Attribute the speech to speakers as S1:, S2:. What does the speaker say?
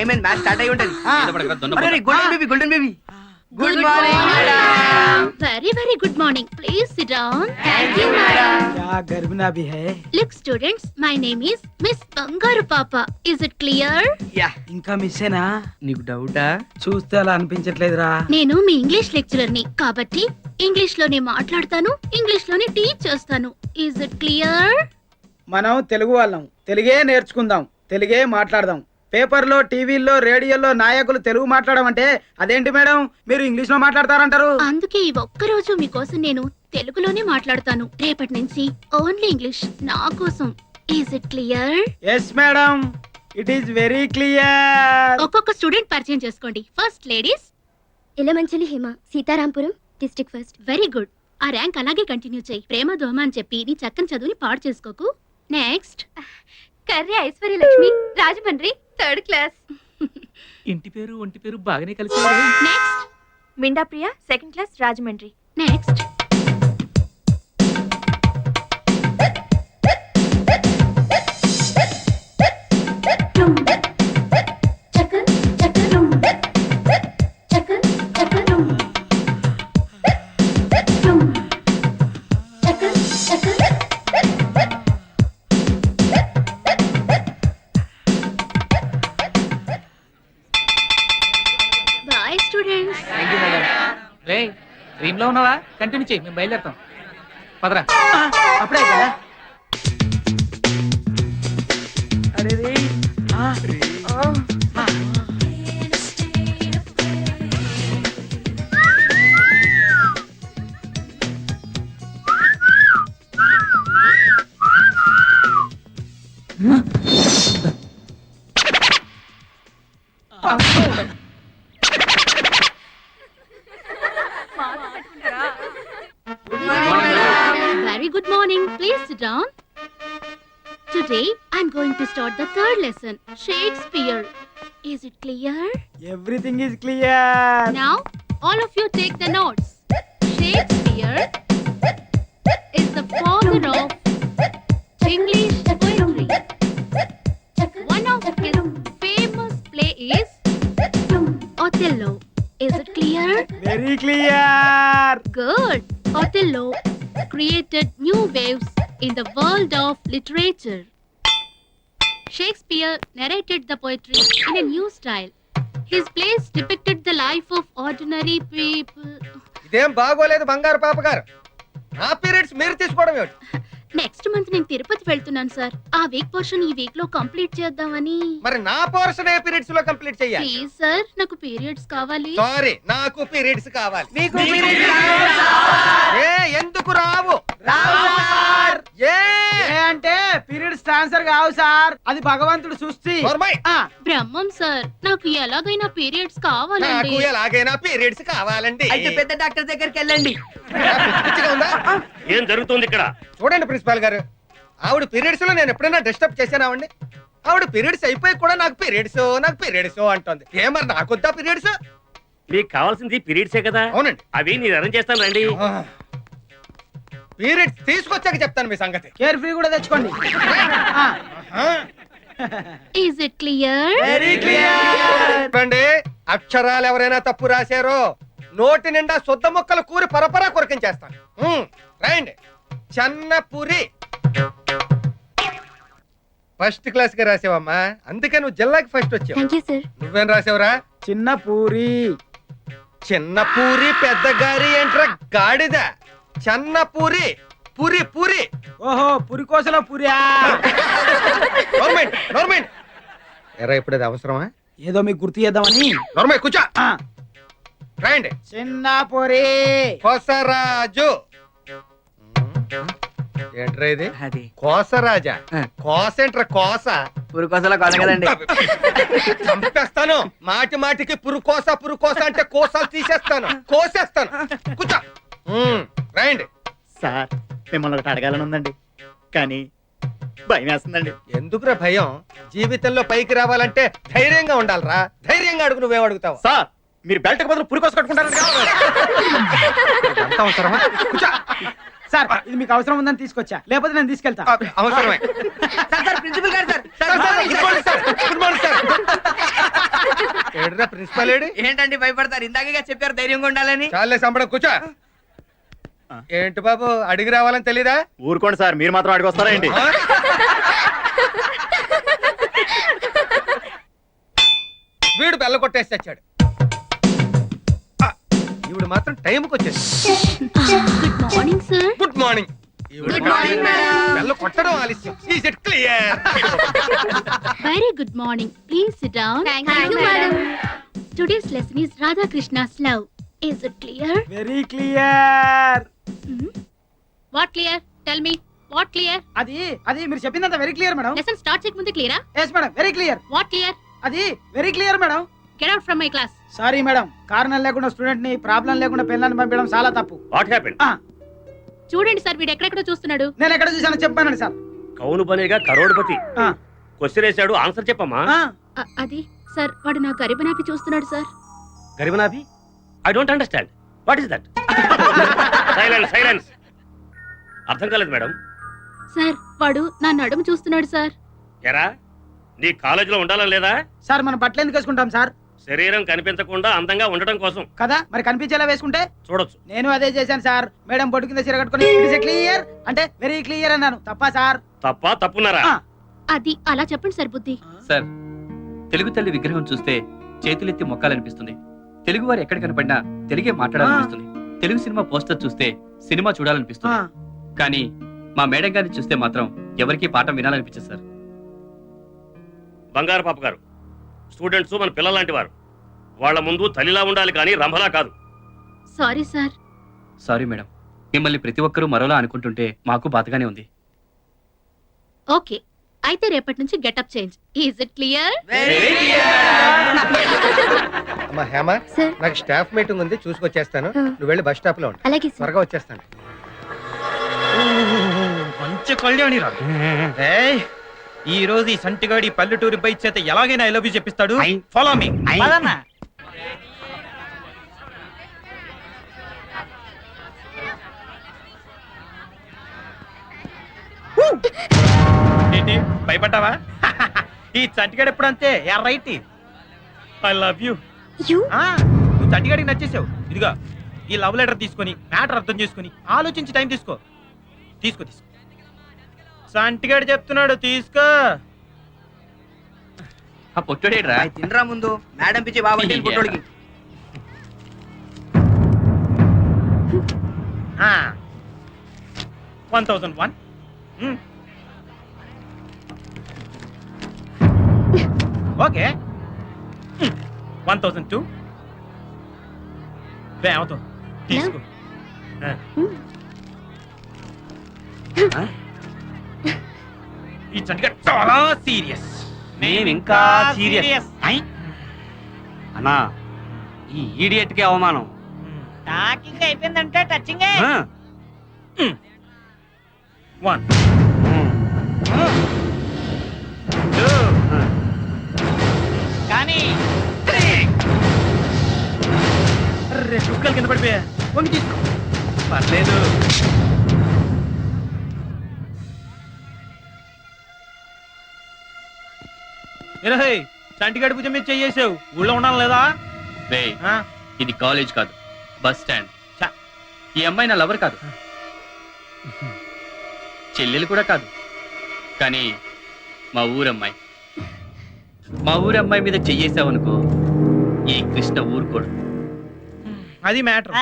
S1: Time అయింది, match start అయి ఉంటది. Golden baby good
S2: morning. Very very good morning. Please SIT down. Thank you madam.
S3: क्या गर्मी भी है.
S2: Look students, my name is Miss Bangaru Papa. Is it clear?
S1: Yeah,
S3: ఇంకా మిస్సేనా?
S1: నీకు డౌటా?
S3: చూస్తే అలా అనిపించట్లేదురా.
S2: నేను మీ ఇంగ్లీష్ లెక్చరర్ ని కాబట్టి ఇంగ్లీష్ లోనే మాట్లాడతాను, ఇంగ్లీష్ లోనే టీచ్ చేస్తాను. Is it clear?
S3: మనం తెలుగు వాళ్ళం, తెలుగే నేర్చుకుందాం, తెలుగే మాట్లాడదాం. పేపర్లో, టీవీల్లో, రేడియోలో నాయకులు తెలుగు మాట్లాడమంటే అదేంటి మేడం మీరు ఇంగ్లీష్ లో మాట్లాడతారంటారు?
S2: అందుకే ఈ ఒక్క రోజు మీకోసం నేను తెలుగులోనే మాట్లాడతాను. రేపటి నుంచి ఓన్లీ ఇంగ్లీష్ నా కోసం. Is it clear?
S3: Yes madam, it is very clear.
S2: ఒక్కొక్క స్టూడెంట్ పరిచయం చేసుకోండి. First ladies.
S4: Ilamanchili Hima, Seetharampuram, district first.
S2: Very good. ఆ ర్యాంక్ అలాగే కంటిన్యూ చేయి. ప్రేమ దోమ అని చెప్పి నీ చక్కని చదువుని పాడు చేసుకోకు. Next
S4: Karri Aishwarya Lakshmi, Rajahmundry, third class.
S5: ఇంటి పేరు ఒంటి పేరు బాగానే కలిసి.
S2: Next
S4: Minda Priya, second class, Rajahmundry.
S2: Next boy students.
S5: రే డ్రీమ్ లో ఉన్నావా? కంటిన్యూ చేయి, మేము బయలుదేరుతాం. పదరా.
S3: అప్పుడే కదా. అరే రే.
S2: Very good morning. Please sit down. Today I'm going to start the third lesson, Shakespeare. Is it clear?
S3: Everything is clear.
S2: Now all of you take the notes. Shakespeare is the father of English poetry. One of his famous play is Othello. Is it clear?
S3: Very clear.
S2: Good. Othello created new waves in the world of literature. Shakespeare narrated the poetry in a new style. His plays depicted the life of ordinary people.
S6: ఇదేం బాగోలేదు బంగారు పాప గారు. నా periods మీరు తీసుకోవడం ఏమిటి?
S2: Next month నేను తిరుపతి వెళ్తున్నాను సార్. ఆ వీక్ పోర్షన్ ఈ వీక్ లో కంప్లీట్ చేద్దామని.
S6: మరి నా పోర్షన్ ఏ పీరియడ్స్ లో కంప్లీట్ చేయాలి?
S2: ప్లీజ్ సార్, నాకు పీరియడ్స్ కావాలి.
S6: సారీ, నాకు పీరియడ్స్ కావాలి.
S1: మీకు
S6: ఏ ఎందుకు రావు? ఏ
S3: అంటే పీరియడ్స్ ట్రాన్స్ఫర్ కావు సార్, అది భగవంతుడు సృష్టి.
S6: నోర్మై.
S2: బ్రహ్మం సార్, నాకు ఎలాగైనా పీరియడ్స్ కావాలండి.
S6: నాకు ఎలాగైనా పీరియడ్స్ కావాలండి.
S1: అయితే పెద్ద డాక్టర్ దగ్గరికి వెళ్ళండి.
S6: పిచ్చిగా ఉందా?
S7: ఏం జరుగుతుంది ఇక్కడ?
S6: చూడండి ప్రిన్సిపాల్ గారు, ఆవిడ పీరియడ్స్ లో నేను ఎప్పుడైనా డిస్టర్బ్ చేశానావండి? ఆవిడ పీరియడ్స్ అయిపోయి కూడా నాకు పీరియడ్స్ అంటుంది. మరి నాకొద్దా పీరియడ్స్?
S7: మీకు కావాల్సింది పీరియడ్సే కదా.
S6: అవునండి.
S7: అవి నేను అరేంజ్ చేస్తాను రండి.
S6: పీరియడ్స్ తీసుకొచ్చాక చెప్తాను మీ సంగతి.
S3: కేర్ ఫ్రీ కూడా తెచ్చుకోండి.
S2: Is it clear?
S3: Very clear.
S6: చెప్పండి, అక్షరాలు ఎవరైనా తప్పు రాశారో నోటి నిండా శుద్ధ ముక్కలు కూరి పరపరా కొరకించేస్తాను. రాయండి. చెన్నపురి. ఫస్ట్ క్లాస్ గా రాసావమ్మా, అందుకే నువ్వు జిల్లాకి ఫస్ట్ వచ్చావు.
S4: Thank you sir.
S6: నువ్వేం రాసావురా?
S3: చిన్న పూరి.
S6: చిన్న పూరి పెద్ద గారి ఏంట్రా గాడిద? చెన్నపూరి, పురి పురి.
S3: ఓహో, పురికోసలో పురియా.
S6: గవర్నమెంట్ ఎరా ఇప్పుడు అది అవసరమా?
S3: ఏదో మీకు గుర్తు చేద్దామని.
S6: నోర్మై కూర్చో. రాయండి.
S3: చిన్న పూరి.
S6: కోసరాజు. ఏంట్రా ఇది?
S1: అది
S6: కోసరాజా? కోసేంట్రా కోస?
S1: పురుకోసలో కాదు కదండి.
S6: చంపేస్తాను. మాటి మాటికి పురుకోస అంటే కోసాలు తీసేస్తాను, కోసేస్తాను. కూర్చో. రాయండి.
S8: సార్, మిమ్మల్ని ఒకటి అడగాలని ఉందండి, కానీ భయం వేస్తుందండి.
S6: ఎందుకురా భయం? జీవితంలో పైకి రావాలంటే ధైర్యంగా ఉండాలిరా. ధైర్యంగా అడుగు. నువ్వేం అడుగుతావు?
S8: సార్, మీరు బెల్ట్ బదులు పురికోస కట్టుకుంటారండి.
S6: అంత అవసరమా? కూర్చో.
S3: సార్, ఇది మీకు అవసరం ఉందని తీసుకొచ్చా, లేకపోతే నేను తీసుకెళ్తా.
S6: అవసరమే.
S1: సార్ ప్రిన్సిపల్ గారు సార్.
S6: Good morning sir. ఏడురా ప్రిన్సిపల్ ఏడి?
S1: ఏంటండి భయపడతారు? ఇందాకగా చెప్పారు ధైర్యంగా ఉండాలని.
S6: చాలే సంబడం కూర్చో. ఏంటి బాబు అడిగి రావాలని తెలీదా?
S8: ఊరుకోండి సార్, మీరు మాత్రం అడిగి వస్తారా ఏంటి?
S6: ఆ? వీడు బెల్ల కొట్టేసి తెచ్చాడు. ఈవిడ మాత్రం టైంకి వచ్చేసి.
S2: Good morning sir.
S6: Good morning.
S1: Good morning, madam.
S6: బెల్ల కొట్టడం ఆలస్యం. Is it clear?
S2: Very good morning. Please sit down.
S4: Thank you, madam.
S2: Today's lesson is Radha Krishna's love. Is it clear?
S3: Very clear.
S2: What clear? Tell me. What clear?
S3: అది అది మీరు చెప్పిందంత very clear madam.
S2: Lesson start చేయకముందే clear?
S3: Yes madam, very clear.
S2: What clear?
S3: అది very clear madam.
S2: Get out from my class.
S3: Sorry madam, కారణం లేకుండా student ని problem లేకుండా పిల్లల్ని పంపించడం చాలా తప్పు.
S7: What happen?
S2: చూడండి సార్, వీడు ఎక్కడెక్కడో చూస్తున్నాడు.
S3: నేను ఎక్కడ చూసానో చెప్పానండి సార్.
S7: కౌను బనేగా కరోడ్పతి.
S3: ఆ,
S7: క్వశ్చన్ వేసాడు, ఆన్సర్ చెప్పమ్మా.
S3: ఆ,
S2: అది సార్, వాడు నా గరిబనాపి చూస్తున్నాడు సార్.
S7: గరిబనాభి? I don't understand. What is that? Silence, silence. అర్థం కాలేదు మేడం.
S2: సార్, వాడు నా నడుము చూస్తున్నాడు సార్.
S7: ఎరా, నీ కాలేజీలో ఉండాలని లేదా?
S3: సార్ మనం బట్టలు ఎందుకు వేసుకుంటాం సార్?
S7: శరీరం కనిపించకుండా అందంగా ఉండటం కోసం.
S3: కదా, మరి కనిపించేలా వేసుకుంటే.
S7: చూడొచ్చు.
S3: నేను అదే చేశాను సార్. మేడం బొట్టు కింద చీర కట్టుకుని క్లియర్ అంటే వెరీ క్లియర్ అన్నాను. తప్పా సార్?
S7: తప్ప తప్పున్నారా?
S3: ఆ.
S2: అది అలా చెప్పండి సార్ బుద్ధి.
S1: సార్, తెలుగు తల్లి విగ్రహం చూస్తే చేతులెత్తి మొక్కాలనిపిస్తుంది. తెలుగు వారు ఎక్కడ కనపడినా తెలుగే మాట్లాడాలనిపిస్తుంది. తెలుగు సినిమా పోస్టర్ చూస్తే సినిమా చూడాలనిపిస్తుంది. కానీ మా మేడం గారిని చూస్తే మాత్రం ఎవరికీ పాఠం వినాలనిపించదు సార్.
S7: బంగారు పాప గారు, స్టూడెంట్స్ మన పిల్లల లాంటి వారు. వాళ్ళ ముందు తల్లిలా ఉండాలి కానీ రంభలా కాదు.
S2: Sorry sir.
S1: సారీ మేడం, మిమ్మల్ని ప్రతి ఒక్కరూ మరోలా అనుకుంటుంటే మాకు బాధగానే ఉంది.
S2: ఓకే, అయితే రేపటి నుంచి getup change. Is it clear?
S6: అమ్మా హేమ,
S4: సార్.
S6: నాకు స్టాఫ్ మీటింగ్ ఉంది, చూసుకొచ్చేస్తాను. నువ్వు వెళ్ళి బస్ స్టాప్ లో ఉంటా.
S4: అలాగే సార్.
S6: త్వరగా వచ్చేస్తాను.
S5: మంచి కళ్యాణి రా. ఈ రోజు ఈ సంటిగాడి పల్లెటూరి బైక్ చేత ఎలాగైనా ఐ లవ్ యూ చెప్పిస్తాడు. Follow me. ఏంటి భయపడ్డావా? ఈ చంటిగాడు ఎప్పుడు అంతే right. I love you.
S4: You?
S5: నువ్వు చంటిగాడికి నచ్చేసావు. ఇదిగా ఈ లవ్ లెటర్ తీసుకొని మ్యాటర్ అర్థం చేసుకొని ఆలోచించి టైం తీసుకో. తీసుకో తీసుకో. సంటిగాడు చెప్తున్నాడు, తీసుకో.
S1: ఆ పొట్టోడేడ్రా?
S3: తినరా ముందు మేడం పిచ్చి బాబు పొట్టోడికి.
S5: 1001. ఓకే. 1002. అవుతాం, తీసుకో. ఈ చంటిగాడు చాలా సీరియస్.
S1: మేము ఇంకా సీరియస్. అన్నా, ఈ ఈడియట్ కి అవమానం.
S9: టాకింగ్ అయిపోయిందంటే టచింగ్.
S5: 1 2
S9: కానీ
S5: కుక్కలు కింద పడిపోయా. వంగి తీసుకో, పర్లేదు. చంటిగాడి భుజం మీద చెయ్యేసావు. ఊళ్ళో ఉండాలి లేదా?
S1: రేయ్, ఇది కాలేజ్ కాదు, బస్ స్టాండ్. ఈ అమ్మాయి నా లవర్ కాదు, చెల్లెలు కూడా కాదు, కానీ మా ఊరమ్మాయి. మా ఊరమ్మాయి మీద చెయ్యేసావనుకో, ఈ కృష్ణ ఊరుకోడు.
S5: అది మ్యాటర్.